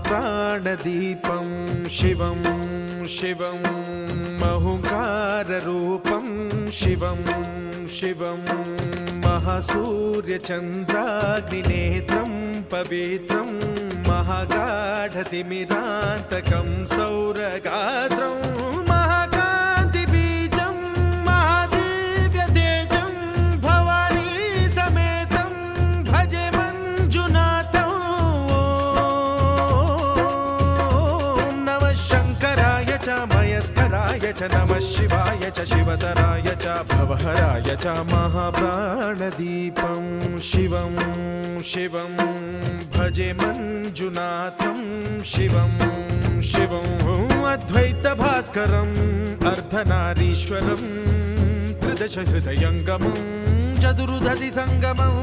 महाप्राणदीपं शिवं शिवं महुङ्काररूपं शिवं शिवं महासूर्यचन्द्राग्निनेत्रं पवित्रं महागाढतिमिरान्तकं सौरगात्रं महाकान्तिबीजं महादिव्यतेजं भवानी समेतं भजे मञ्जुनाथं। ॐ नमः शङ्कराय च मयस्कराय च नमः शिवाय च शिवतराय च भवहराय च महाप्राणदीपं शिवं शिवं भजे मञ्जुनाथं शिवं शिवं अद्वैतभास्करम् अर्धनारीश्वरं त्रिदश हृदयङ्गमं चतुर्दधि सङ्गमं